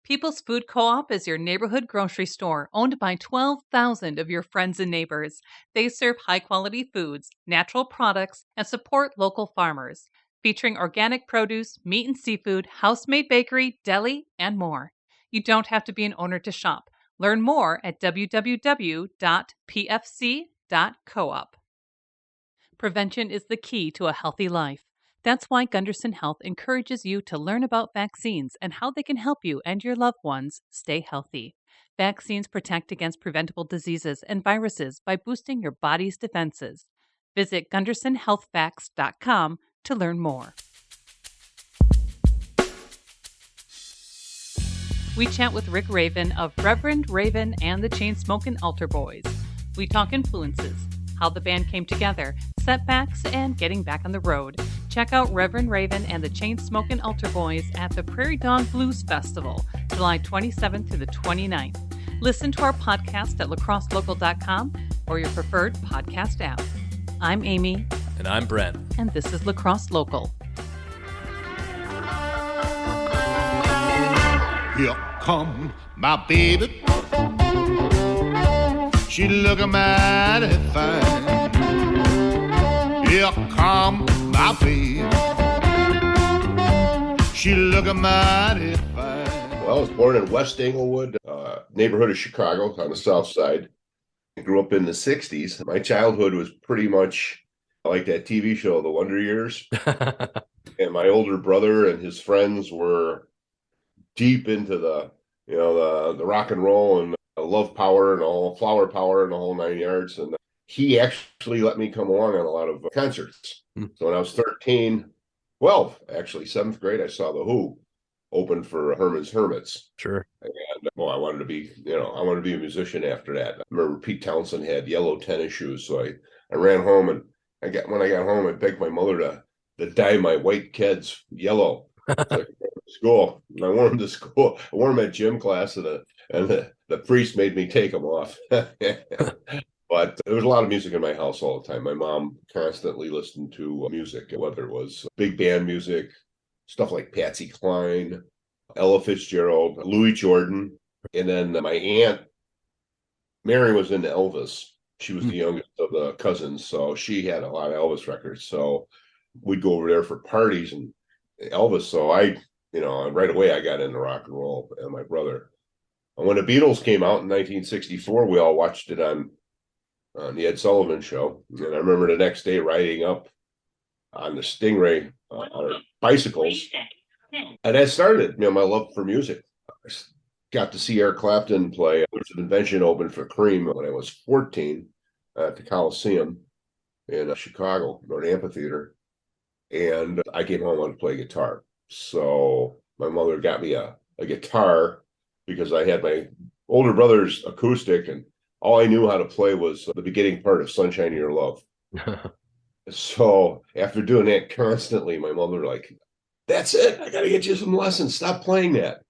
People's Food Co-op is your neighborhood grocery store owned by 12,000 of your friends and neighbors. They serve high-quality foods, natural products, and support local farmers, featuring organic produce, meat and seafood, house-made bakery, deli, and more. You don't have to be an owner to shop. Learn more at www.pfc.coop. Prevention is the key to a healthy life. That's why Gunderson Health encourages you to learn about vaccines and how they can help you and your loved ones stay healthy. Vaccines protect against preventable diseases and viruses by boosting your body's defenses. Visit GundersonHealthFacts.com to learn more. We chat with Rick Raven of Reverend, Raven, and the Smokin Altar Boys. We talk influences, how the band came together, setbacks, and getting back on the road. Check out Reverend Raven and the Smokin Altar Boys at the Prairie Dawn Blues Festival, July 27th through the 29th. Listen to our podcast at lacrosselocal.com or your preferred podcast app. I'm Amy. And I'm Brent. And this is Lacrosse Local. Here come my baby. She lookin' mighty fine. Here come my baby. She lookin' mighty fine. Well, I was born in West Englewood, neighborhood of Chicago on the south side. I grew up in the 60s. My childhood was pretty much like that TV show, The Wonder Years. And my older brother and his friends were deep into the rock and roll and love power and all flower power and the whole 9 yards. And he actually let me come along on a lot of concerts. So when I was 12, actually 7th grade, I saw the Who open for Herman's Hermits. Sure. And I wanted to be, a musician after that. I remember Pete Townsend had yellow tennis shoes. So I ran home and when I got home, I begged my mother to dye my white Keds yellow. So school, and I wore them to school. I wore them at gym class, and the priest made me take them off. But there was a lot of music in my house all the time. My mom constantly listened to music, whether it was big band music, stuff like Patsy Cline, Ella Fitzgerald, Louis Jordan, and then my aunt Mary was into Elvis. She was the youngest of the cousins, so she had a lot of Elvis records. So we'd go over there for parties and Elvis. So right away I got into rock and roll, and my brother. And when the Beatles came out in 1964, we all watched it on the Ed Sullivan Show. And I remember the next day riding up on the Stingray on our bicycles, and that started my love for music. I got to see Eric Clapton play. There was an convention open for Cream when I was 14 at the Coliseum in Chicago, or an amphitheater. And I came home and wanted to play guitar. So my mother got me a guitar because I had my older brother's acoustic, and all I knew how to play was the beginning part of Sunshine of Your Love. So after doing that constantly, my mother that's it. I got to get you some lessons. Stop playing that.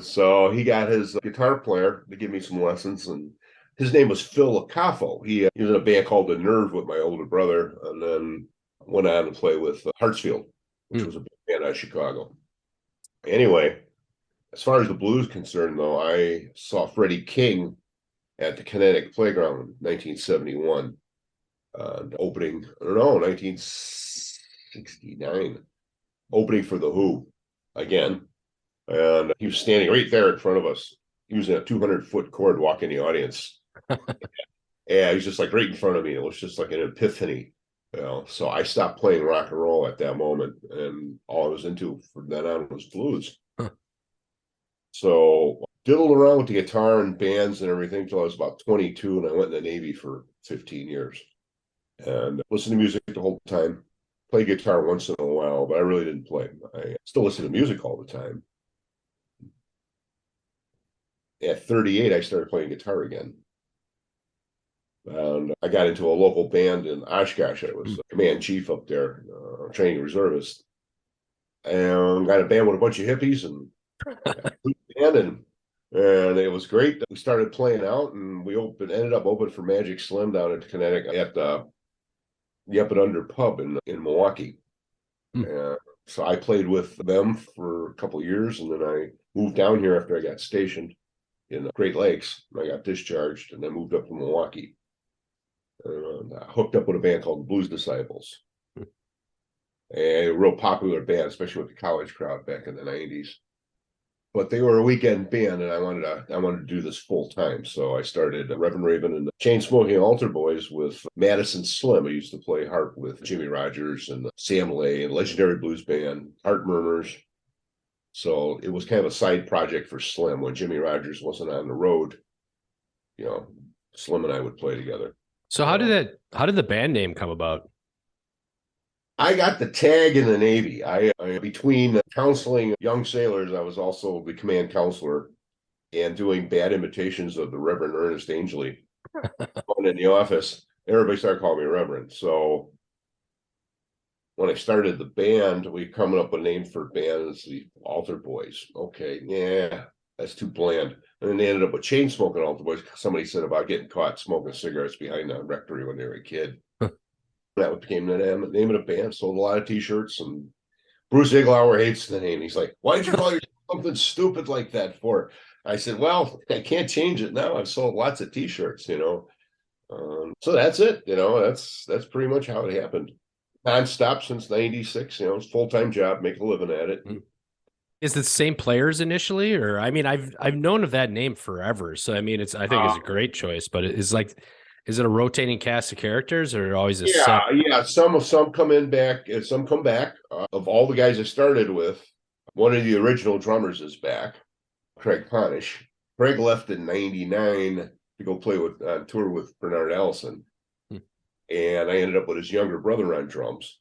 So he got his guitar player to give me some lessons, and his name was Phil Lacafo. He was in a band called The Nerve with my older brother, and then went on to play with Hartsfield, which was a big band out of Chicago. Anyway, as far as the blues concerned, though, I saw Freddie King at the Kinetic Playground in 1971, opening, 1969, opening for the Who again. And he was standing right there in front of us, using a 200-foot cord walking the audience. Yeah, he was just right in front of me. It was just like an epiphany. So I stopped playing rock and roll at that moment, and all I was into from then on was blues. So diddled around with the guitar and bands and everything until I was about 22, and I went in the Navy for 15 years. And listened to music the whole time. Played guitar once in a while, but I really didn't play. I still listen to music all the time. At 38, I started playing guitar again. And I got into a local band in Oshkosh. I was command chief up there, training reservist. And got a band with a bunch of hippies and it was great. We started playing out, and we ended up opening for Magic Slim down at Connecticut at the Up and Under pub in Milwaukee. So I played with them for a couple of years, and then I moved down here after I got stationed in Great Lakes. I got discharged and then moved up to Milwaukee. And I hooked up with a band called the Blues Disciples. A real popular band, especially with the college crowd back in the 90s. But they were a weekend band, and I wanted to do this full time. So I started Reverend Raven and the Chain Smoking Altar Boys with Madison Slim, who used to play harp with Jimmy Rogers and Sam Lay and legendary blues band, Heart Murmurs. So it was kind of a side project for Slim when Jimmy Rogers wasn't on the road. Slim and I would play together. So how did the band name come about? I got the tag in the Navy. I between counseling young sailors, I was also the command counselor and doing bad imitations of the Reverend Ernest Angley in the office. Everybody started calling me Reverend. So when I started the band, we coming up with a name for bands, the Altar Boys. Okay, yeah, that's too bland. And then they ended up with Chain Smoking Altar Boys. Somebody said about getting caught smoking cigarettes behind the rectory when they were a kid. That became the name of the band. Sold a lot of T-shirts, and Bruce Iglauer hates the name. He's like, "Why did you call yourself something stupid like that for?" I said, "Well, I can't change it now. I've sold lots of T-shirts, So that's it. That's pretty much how it happened. Non-stop since '96. It's a full-time job, make a living at it. Is it the same players initially, or I mean, I've known of that name forever. So I mean, I think it's a great choice, but it's like. Is it a rotating cast of characters or always a set? Yeah. Some come in back and some come back. Of all the guys I started with, one of the original drummers is back, Craig Ponish. Craig left in '99 to go play on tour with Bernard Allison. And I ended up with his younger brother on drums.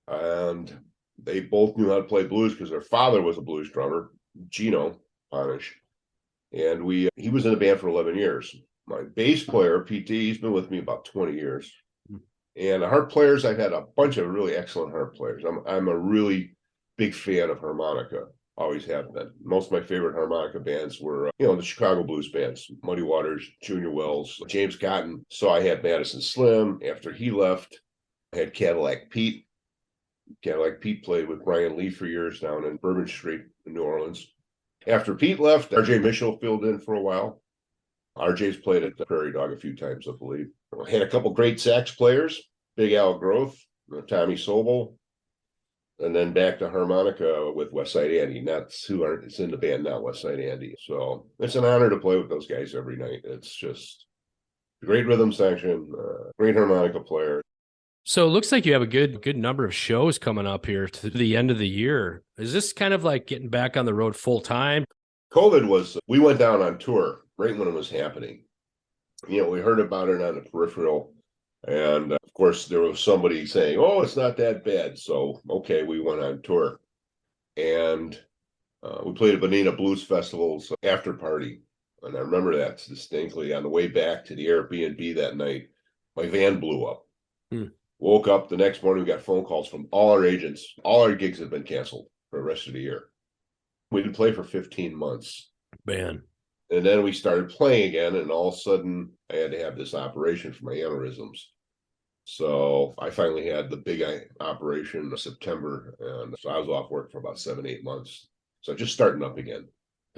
And they both knew how to play blues because their father was a blues drummer, Gino Ponish. And he was in the band for 11 years. My bass player, PT, he's been with me about 20 years. And the harp players, I've had a bunch of really excellent harp players. I'm a really big fan of harmonica, always have been. Most of my favorite harmonica bands were, the Chicago blues bands, Muddy Waters, Junior Wells, James Cotton. So I had Madison Slim. After he left, I had Cadillac Pete. Cadillac Pete played with Brian Lee for years down in Bourbon Street in New Orleans. After Pete left, RJ Mitchell filled in for a while. RJ's played at the Prairie Dog a few times, I believe. I had a couple great sax players, Big Al Groth, Tommy Sobel, and then back to harmonica with Westside Andy. That's who it's in the band now, Westside Andy. So it's an honor to play with those guys every night. It's just a great rhythm section, great harmonica player. So it looks like you have a good number of shows coming up here to the end of the year. Is this kind of like getting back on the road full time? COVID we went down on tour right when it was happening. We heard about it on the peripheral. And of course, there was somebody saying, "Oh, it's not that bad." So, okay, we went on tour. And we played at Bonita Blues Festival's after party. And I remember that distinctly. On the way back to the Airbnb that night, my van blew up. Woke up the next morning, we got phone calls from all our agents. All our gigs had been canceled for the rest of the year. We didn't play for 15 months. Man. And then we started playing again, and all of a sudden I had to have this operation for my aneurysms. So I finally had the big operation in September, and so I was off work for about 7-8 months. So just starting up again.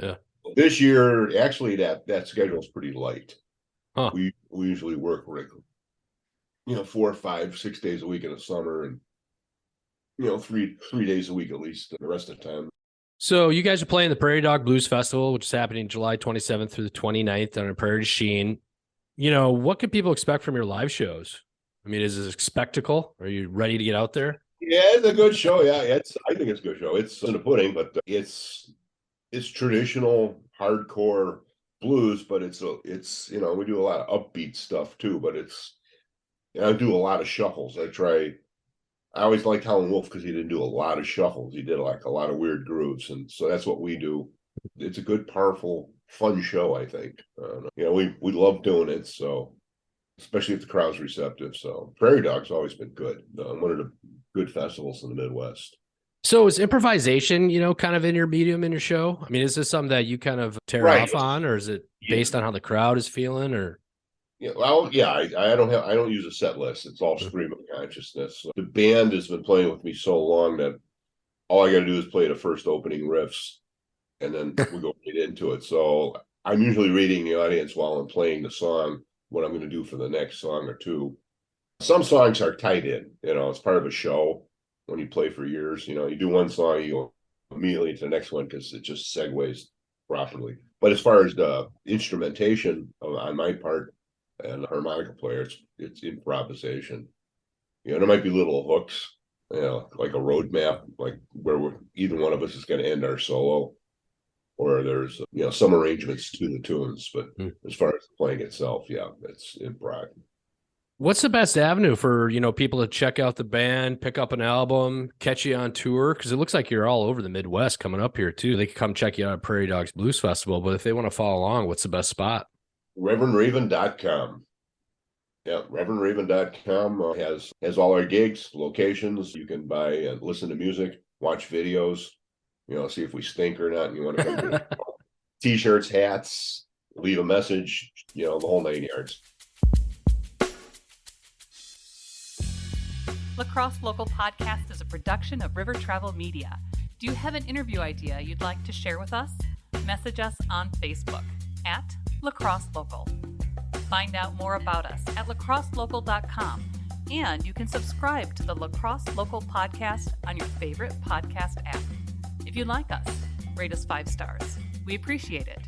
Yeah. This year, actually, that schedule is pretty light. Huh. We usually work 4, 5, 6 days a week in the summer, and 3 days a week at least the rest of the time. So you guys are playing the Prairie Dog Blues Festival, which is happening July 27th through the 29th on Prairie du Chien. What can people expect from your live shows? I mean, is it a spectacle? Are you ready to get out there? Yeah, it's a good show. Yeah, I think it's a good show. It's in the pudding, but it's traditional hardcore blues, but it's we do a lot of upbeat stuff too, but I do a lot of shuffles. I always liked Howlin' Wolf because he didn't do a lot of shuffles. He did like a lot of weird grooves. And so that's what we do. It's a good, powerful, fun show, I think. We love doing it. So, especially if the crowd's receptive. So Prairie Dog's always been good. One of the good festivals in the Midwest. So is improvisation, kind of in your medium in your show? I mean, is this something that you kind of tear off on, or is it based on how the crowd is feeling, or? Yeah, well, yeah, I don't use a set list. It's all stream of consciousness. The band has been playing with me so long that all I got to do is play the first opening riffs, and then we go right into it. So I'm usually reading the audience while I'm playing the song, what I'm going to do for the next song or two. Some songs are tied in, it's part of a show. When you play for years, you do one song, you go immediately to the next one because it just segues properly. But as far as the instrumentation on my part and the harmonica player, it's improvisation. There might be little hooks, like a roadmap, like where either one of us is going to end our solo, or there's some arrangements to the tunes. But as far as playing itself, yeah, it's improv. What's the best avenue for, people to check out the band, pick up an album, catch you on tour? Because it looks like you're all over the Midwest coming up here too. They could come check you out at Prairie Dogs Blues Festival, but if they want to follow along, what's the best spot? ReverendRaven.com. Yeah, ReverendRaven.com has all our gigs, locations. You can buy and listen to music, watch videos, see if we stink or not. And you want to come to T-shirts, hats, leave a message, the whole 9 yards. Lacrosse Local Podcast is a production of River Travel Media. Do you have an interview idea you'd like to share with us? Message us on Facebook at Lacrosse Local. Find out more about us at lacrosselocal.com, and you can subscribe to the Lacrosse Local Podcast on your favorite podcast app. If you like us, rate us 5 stars. We appreciate it.